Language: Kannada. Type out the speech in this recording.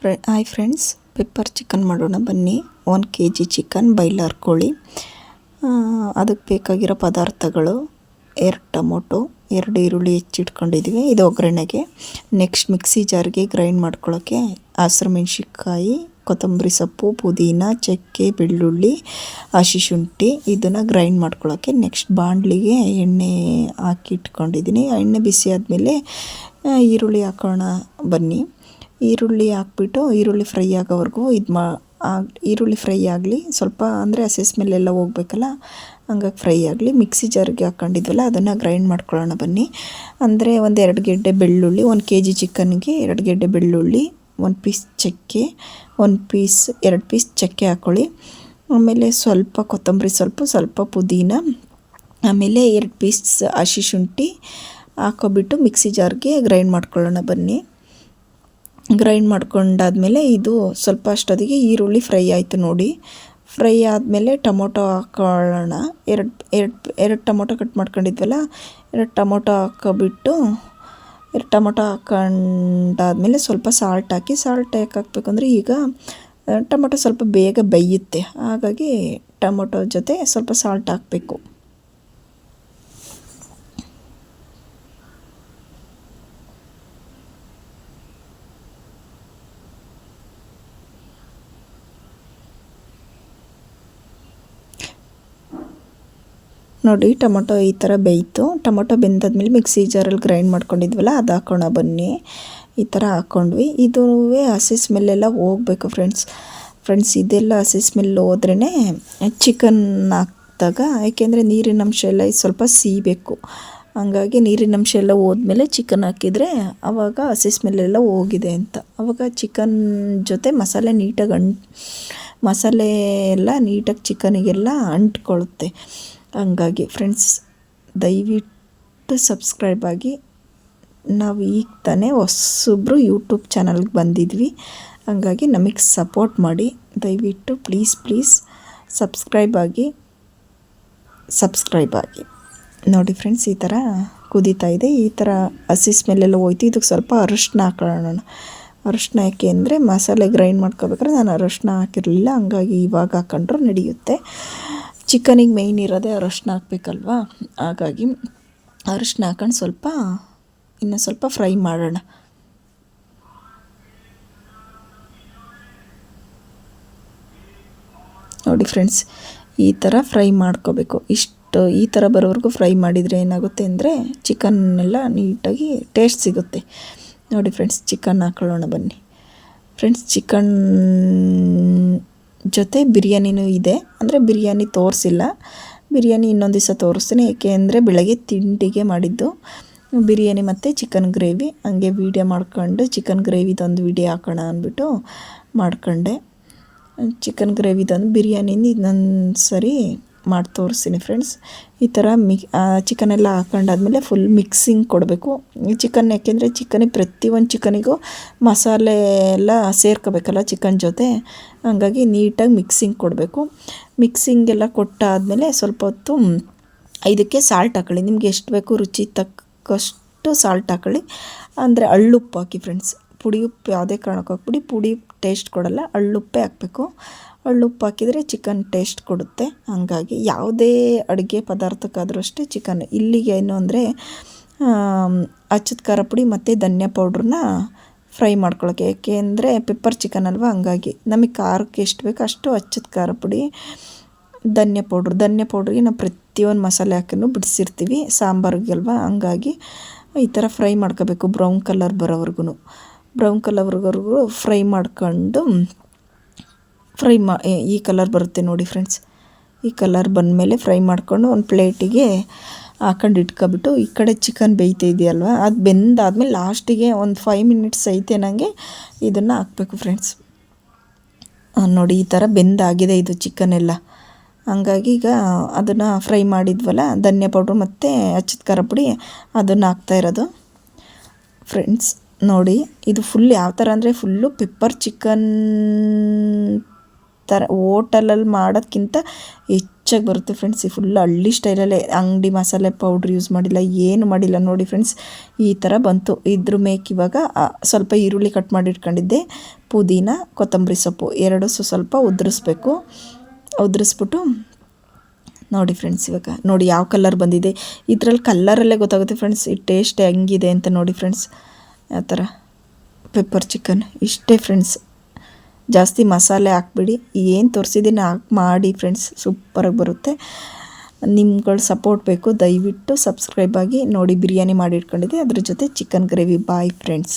ಹಾಯ್ ಫ್ರೆಂಡ್ಸ್, ಪೆಪ್ಪರ್ ಚಿಕನ್ ಮಾಡೋಣ ಬನ್ನಿ. 1 kg ಚಿಕನ್ ಬಾಯ್ಲರ್ ಕೋಳಿ. ಅದಕ್ಕೆ ಬೇಕಾಗಿರೋ ಪದಾರ್ಥಗಳು 2 ಟೊಮೊಟೊ, 2 ಈರುಳ್ಳಿ ಹೆಚ್ಚಿಟ್ಕೊಂಡಿದ್ದೀವಿ. ಇದು ಒಗ್ಗರಣೆಗೆ. ನೆಕ್ಸ್ಟ್ ಮಿಕ್ಸಿ ಜಾರ್ಗೆ ಗ್ರೈಂಡ್ ಮಾಡ್ಕೊಳ್ಳೋಕ್ಕೆ ಹಸಿರು ಮೆಣಸಿನ್ಕಾಯಿ, ಕೊತ್ತಂಬರಿ ಸೊಪ್ಪು, ಪುದೀನ, ಚಕ್ಕೆ, ಬೆಳ್ಳುಳ್ಳಿ, ಹಸಿ ಶುಂಠಿ ಇದನ್ನು ಗ್ರೈಂಡ್ ಮಾಡ್ಕೊಳ್ಳೋಕ್ಕೆ. ನೆಕ್ಸ್ಟ್ ಬಾಣಲಿಗೆ ಎಣ್ಣೆ ಹಾಕಿ ಇಟ್ಕೊಂಡಿದ್ದೀನಿ. ಎಣ್ಣೆ ಬಿಸಿ ಆದಮೇಲೆ ಈರುಳ್ಳಿ ಹಾಕೋಣ ಬನ್ನಿ. ಈರುಳ್ಳಿ ಹಾಕ್ಬಿಟ್ಟು ಈರುಳ್ಳಿ ಫ್ರೈ ಆಗೋವರೆಗೂ ಈರುಳ್ಳಿ ಫ್ರೈ ಆಗಲಿ, ಸ್ವಲ್ಪ ಅಂದರೆ ಹಸಿ ಸ್ಮೆಲ್ಲೆಲ್ಲ ಹೋಗ್ಬೇಕಲ್ಲ, ಹಂಗಾಗಿ ಫ್ರೈ ಆಗಲಿ. ಮಿಕ್ಸಿ ಜಾರ್ಗೆ ಹಾಕ್ಕೊಂಡಿದ್ವಲ್ಲ ಅದನ್ನು ಗ್ರೈಂಡ್ ಮಾಡ್ಕೊಳ್ಳೋಣ ಬನ್ನಿ. ಅಂದರೆ 2 ಗೆಡ್ಡೆ ಬೆಳ್ಳುಳ್ಳಿ, 1 kg ಚಿಕನ್ಗೆ 2 ಗೆಡ್ಡೆ ಬೆಳ್ಳುಳ್ಳಿ, 1 ಪೀಸ್ ಚಕ್ಕೆ, 2 ಪೀಸ್ ಚಕ್ಕೆ ಹಾಕ್ಕೊಳ್ಳಿ. ಆಮೇಲೆ ಸ್ವಲ್ಪ ಕೊತ್ತಂಬರಿ ಸ್ವಲ್ಪ ಪುದೀನ, ಆಮೇಲೆ 2 ಪೀಸ್ ಹಸಿ ಶುಂಠಿ ಹಾಕೋಬಿಟ್ಟು ಮಿಕ್ಸಿ ಜಾರ್ಗೆ ಗ್ರೈಂಡ್ ಮಾಡ್ಕೊಳ್ಳೋಣ ಬನ್ನಿ. ಗ್ರೈಂಡ್ ಮಾಡ್ಕೊಂಡಾದ್ಮೇಲೆ ಇದು ಸ್ವಲ್ಪ ಅಷ್ಟೊತ್ತಿಗೆ ಈರುಳ್ಳಿ ಫ್ರೈ ಆಯಿತು ನೋಡಿ. ಫ್ರೈ ಆದಮೇಲೆ ಟೊಮೊಟೊ ಹಾಕೊಳ್ಳೋಣ. ಎರಡು ಟೊಮೊಟೊ ಕಟ್ ಮಾಡ್ಕೊಂಡಿದ್ವಲ್ಲ, 2 ಟೊಮೊಟೊ ಹಾಕೋಬಿಟ್ಟು, 2 ಟೊಮೊಟೊ ಹಾಕೊಂಡಾದ್ಮೇಲೆ ಸ್ವಲ್ಪ ಸಾಲ್ಟ್ ಹಾಕಿ. ಸಾಲ್ಟ್ ಯಾಕೆ ಹಾಕಬೇಕಂದ್ರೆ ಈಗ ಟೊಮೊಟೊ ಸ್ವಲ್ಪ ಬೇಗ ಬೇಯುತ್ತೆ, ಹಾಗಾಗಿ ಟೊಮೊಟೊ ಜೊತೆ ಸ್ವಲ್ಪ ಸಾಲ್ಟ್ ಹಾಕಬೇಕು. ನೋಡಿ, ಟೊಮೊಟೊ ಈ ಥರ ಬೇಯಿತು. ಟೊಮೊಟೊ ಬೆಂದಾದ್ಮೇಲೆ ಮಿಕ್ಸಿ ಜಾರಲ್ಲಿ ಗ್ರೈಂಡ್ ಮಾಡ್ಕೊಂಡಿದ್ವಲ್ಲ ಅದು ಹಾಕೋಣ ಬನ್ನಿ. ಈ ಥರ ಹಾಕ್ಕೊಂಡ್ವಿ. ಇದೂ ಹಸಿ ಸ್ಮೆಲ್ಲೆಲ್ಲ ಹೋಗ್ಬೇಕು ಫ್ರೆಂಡ್ಸ್ ಇದೆಲ್ಲ ಹಸಿ ಸ್ಮೆಲ್ ಹೋದ್ರೇ ಚಿಕನ್ ಹಾಕಿದಾಗ, ಯಾಕೆಂದರೆ ನೀರಿನ ಅಂಶ ಎಲ್ಲ ಸ್ವಲ್ಪ ಸೀಬೇಕು. ಹಂಗಾಗಿ ನೀರಿನ ಅಂಶ ಎಲ್ಲ ಹೋದ್ಮೇಲೆ ಚಿಕನ್ ಹಾಕಿದರೆ ಆವಾಗ ಹಸಿ ಸ್ಮೆಲ್ಲೆಲ್ಲ ಹೋಗಿದೆ ಅಂತ. ಆವಾಗ ಚಿಕನ್ ಜೊತೆ ಮಸಾಲೆ ಎಲ್ಲ ನೀಟಾಗಿ ಚಿಕನಿಗೆಲ್ಲ ಅಂಟ್ಕೊಳ್ಳುತ್ತೆ. ಹಂಗಾಗಿ ಫ್ರೆಂಡ್ಸ್ ದಯವಿಟ್ಟು ಸಬ್ಸ್ಕ್ರೈಬ್ ಆಗಿ. ನಾವು ಈಗ ತಾನೇ ಹೊಸಬ್ರು ಯೂಟ್ಯೂಬ್ ಚಾನಲ್ಗೆ ಬಂದಿದ್ವಿ, ಹಂಗಾಗಿ ನಮಗೆ ಸಪೋರ್ಟ್ ಮಾಡಿ. ದಯವಿಟ್ಟು ಪ್ಲೀಸ್ ಸಬ್ಸ್ಕ್ರೈಬ್ ಆಗಿ. ನೋಡಿ ಫ್ರೆಂಡ್ಸ್, ಈ ಥರ ಕುದೀತಾ ಇದೆ. ಈ ಥರ ಹಸಿ ಸ್ಮೆಲ್ಲೆಲ್ಲ ಹೋಯ್ತು. ಇದಕ್ಕೆ ಸ್ವಲ್ಪ ಅರಿಶಿನ ಹಾಕೊಳ್ಳೋಣ. ಅರಿಶಿನ ಯಾಕೆ ಅಂದರೆ ಮಸಾಲೆ ಗ್ರೈಂಡ್ ಮಾಡ್ಕೋಬೇಕಾದ್ರೆ ನಾನು ಅರಿಶಿನ ಹಾಕಿರಲಿಲ್ಲ, ಹಂಗಾಗಿ ಇವಾಗ ಹಾಕೊಂಡ್ರೂ ನಡೆಯುತ್ತೆ. ಚಿಕನಿಗೆ ಮೇಯ್ನ್ ಇರೋದೇ ಅರಿಶಿನ ಹಾಕ್ಬೇಕಲ್ವ, ಹಾಗಾಗಿ ಅರಿಶಿನ ಹಾಕೊಂಡು ಇನ್ನೂ ಸ್ವಲ್ಪ ಫ್ರೈ ಮಾಡೋಣ. ನೋಡಿ ಫ್ರೆಂಡ್ಸ್, ಈ ಥರ ಫ್ರೈ ಮಾಡ್ಕೋಬೇಕು. ಈ ಥರ ಬರೋವರೆಗೂ ಫ್ರೈ ಮಾಡಿದರೆ ಏನಾಗುತ್ತೆ ಅಂದರೆ ಚಿಕನ್ನೆಲ್ಲ ನೀಟಾಗಿ ಟೇಸ್ಟ್ ಸಿಗುತ್ತೆ. ನೋಡಿ ಫ್ರೆಂಡ್ಸ್, ಚಿಕನ್ ಹಾಕೊಳ್ಳೋಣ ಬನ್ನಿ. ಫ್ರೆಂಡ್ಸ್, ಚಿಕನ್ ಜೊತೆ ಬಿರಿಯಾನಿನೂ ಇದೆ. ಅಂದರೆ ಬಿರಿಯಾನಿ ತೋರಿಸಿಲ್ಲ, ಬಿರಿಯಾನಿ ಇನ್ನೊಂದು ದಿವಸ ತೋರಿಸ್ತೀನಿ. ಏಕೆ ಅಂದರೆ ಬೆಳಗ್ಗೆ ತಿಂಡಿಗೆ ಮಾಡಿದ್ದು ಬಿರಿಯಾನಿ ಮತ್ತು ಚಿಕನ್ ಗ್ರೇವಿ. ಹಂಗೆ ವೀಡಿಯೋ ಮಾಡ್ಕೊಂಡು ಚಿಕನ್ ಗ್ರೇವಿದೊಂದು ವೀಡಿಯೋ ಹಾಕೋಣ ಅಂದ್ಬಿಟ್ಟು ಮಾಡ್ಕೊಂಡೆ. ಚಿಕನ್ ಗ್ರೇವಿದೊಂದು ಬಿರಿಯಾನಿನ ಇನ್ನೊಂದು ಸರಿ ಮಾಡಿ ತೋರಿಸ್ತೀನಿ ಫ್ರೆಂಡ್ಸ್. ಈ ಥರ ಚಿಕನೆಲ್ಲ ಹಾಕೊಂಡಾದ್ಮೇಲೆ ಫುಲ್ ಮಿಕ್ಸಿಂಗ್ ಕೊಡಬೇಕು ಈ ಚಿಕನ್. ಯಾಕೆಂದರೆ ಪ್ರತಿಯೊಂದು ಚಿಕನಿಗೂ ಮಸಾಲೆ ಎಲ್ಲ ಸೇರ್ಕೋಬೇಕಲ್ಲ ಚಿಕನ್ ಜೊತೆ, ಹಂಗಾಗಿ ನೀಟಾಗಿ ಮಿಕ್ಸಿಂಗ್ ಕೊಡಬೇಕು. ಮಿಕ್ಸಿಂಗೆಲ್ಲ ಕೊಟ್ಟಾದಮೇಲೆ ಸ್ವಲ್ಪ ಹೊತ್ತು ಇದಕ್ಕೆ ಸಾಲ್ಟ್ ಹಾಕೊಳ್ಳಿ. ನಿಮ್ಗೆ ಎಷ್ಟು ಬೇಕು ರುಚಿ ತಕ್ಕಷ್ಟು ಸಾಲ್ಟ್ ಹಾಕೊಳ್ಳಿ. ಅಂದರೆ ಹಳ್ಳುಪ್ಪು ಹಾಕಿ ಫ್ರೆಂಡ್ಸ್. ಪುಡಿ ಉಪ್ಪು ಯಾವುದೇ ಕಾರಣಕ್ಕೆ ಹಾಕ್ಬಿಡಿ, ಪುಡಿ ಟೇಸ್ಟ್ ಕೊಡಲ್ಲ, ಹಳ್ಳುಪ್ಪೇ ಹಾಕಬೇಕು. ಹಳ್ಳುಪ್ಪು ಹಾಕಿದರೆ ಚಿಕನ್ ಟೇಸ್ಟ್ ಕೊಡುತ್ತೆ. ಹಂಗಾಗಿ ಯಾವುದೇ ಅಡುಗೆ ಪದಾರ್ಥಕ್ಕಾದರೂ ಅಷ್ಟೇ ಚಿಕನ್. ಇಲ್ಲಿಗೆ ಏನು ಅಂದರೆ ಅಚ್ಚದ ಖಾರ ಪುಡಿ ಮತ್ತು ಧನಿಯಾ ಪೌಡ್ರನ್ನ ಫ್ರೈ ಮಾಡ್ಕೊಳ್ಳೋಕ್ಕೆ. ಏಕೆ ಅಂದರೆ ಪೆಪ್ಪರ್ ಚಿಕನ್ ಅಲ್ವ, ಹಂಗಾಗಿ ನಮಗೆ ಖಾರಕ್ಕೆ ಎಷ್ಟು ಬೇಕೋ ಅಷ್ಟು ಅಚ್ಚದ ಖಾರ ಪುಡಿ, ಧನಿಯಾ ಪೌಡ್ರಿಗೆ ನಾವು ಪ್ರತಿಯೊಂದು ಮಸಾಲೆ ಹಾಕಿನೂ ಬಿಡಿಸಿರ್ತೀವಿ ಸಾಂಬಾರಿಗೆ ಅಲ್ವ, ಹಂಗಾಗಿ ಈ ಥರ ಫ್ರೈ ಮಾಡ್ಕೋಬೇಕು. ಬ್ರೌನ್ ಕಲರ್ ಬರೋವರೆಗೂ ಫ್ರೈ ಮಾಡ್ಕೊಂಡು ಈ ಕಲರ್ ಬರುತ್ತೆ ನೋಡಿ ಫ್ರೆಂಡ್ಸ್. ಈ ಕಲರ್ ಬಂದಮೇಲೆ ಫ್ರೈ ಮಾಡ್ಕೊಂಡು ಒಂದು ಪ್ಲೇಟಿಗೆ ಹಾಕೊಂಡು ಇಟ್ಕೊಬಿಟ್ಟು, ಈ ಕಡೆ ಚಿಕನ್ ಬೇಯ್ತಿದೆಯಲ್ವ, ಅದು ಬೆಂದಾದ್ಮೇಲೆ ಲಾಸ್ಟಿಗೆ ಒಂದು 5 ಮಿನಿಟ್ಸ್ ಐತೆ ನನಗೆ ಇದನ್ನು ಹಾಕಬೇಕು ಫ್ರೆಂಡ್ಸ್. ನೋಡಿ, ಈ ಥರ ಬೆಂದಾಗಿದೆ ಇದು ಚಿಕನ್ ಎಲ್ಲ. ಹಂಗಾಗಿ ಈಗ ಅದನ್ನು ಫ್ರೈ ಮಾಡಿದ್ವಲ್ಲ, ಧನಿಯಾ ಪೌಡ್ರು ಮತ್ತು ಅಚ್ಚದ ಖಾರ ಪುಡಿ ಅದನ್ನು ಹಾಕ್ತಾಯಿರೋದು ಫ್ರೆಂಡ್ಸ್. ನೋಡಿ, ಇದು ಫುಲ್ ಯಾವ ಥರ ಅಂದರೆ ಫುಲ್ಲು ಪೆಪ್ಪರ್ ಚಿಕನ್ ಥರ ಹೋಟೆಲಲ್ಲಿ ಮಾಡೋದಕ್ಕಿಂತ ಹೆಚ್ಚು ರಿಚ್ಚಾಗಿ ಬರುತ್ತೆ ಫ್ರೆಂಡ್ಸ್. ಈ ಫುಲ್ ಹಳ್ಳಿ ಸ್ಟೈಲಲ್ಲೇ, ಅಂಗಡಿ ಮಸಾಲೆ ಪೌಡ್ರ್ ಯೂಸ್ ಮಾಡಿಲ್ಲ, ಏನು ಮಾಡಿಲ್ಲ ನೋಡಿ ಫ್ರೆಂಡ್ಸ್. ಈ ಥರ ಬಂತು. ಇದ್ರ ಮೇಕ್ ಇವಾಗ ಸ್ವಲ್ಪ ಈರುಳ್ಳಿ ಕಟ್ ಮಾಡಿ ಇಟ್ಕೊಂಡಿದ್ದೆ, ಪುದೀನ, ಕೊತ್ತಂಬರಿ ಸೊಪ್ಪು ಎರಡು ಸ್ವಲ್ಪ ಉದುರಿಸ್ಬಿಟ್ಟು ನೋಡಿ ಫ್ರೆಂಡ್ಸ್. ಇವಾಗ ನೋಡಿ ಯಾವ ಕಲರ್ ಬಂದಿದೆ. ಇದರಲ್ಲಿ ಕಲ್ಲರಲ್ಲೇ ಗೊತ್ತಾಗುತ್ತೆ ಫ್ರೆಂಡ್ಸ್ ಈ ಟೇಸ್ಟ್ ಹೆಂಗಿದೆ ಅಂತ. ನೋಡಿ ಫ್ರೆಂಡ್ಸ್ ಆ ಥರ ಪೆಪ್ಪರ್ ಚಿಕನ್ ಇಷ್ಟೇ ಫ್ರೆಂಡ್ಸ್. ಜಾಸ್ತಿ ಮಸಾಲೆ ಹಾಕ್ಬಿಡಿ, ಏನು ತೋರಿಸಿದ್ದೀನಿ ಮಾಡಿ ಫ್ರೆಂಡ್ಸ್, ಸೂಪರಾಗಿ ಬರುತ್ತೆ. ನಿಮ್ಗಳ ಸಪೋರ್ಟ್ ಬೇಕು, ದಯವಿಟ್ಟು ಸಬ್ಸ್ಕ್ರೈಬ್ ಆಗಿ ನೋಡಿ. ಬಿರಿಯಾನಿ ಮಾಡಿ ಇಟ್ಕೊಂಡಿದ್ದೆ, ಅದ್ರ ಜೊತೆ ಚಿಕನ್ ಗ್ರೇವಿ. Bye friends.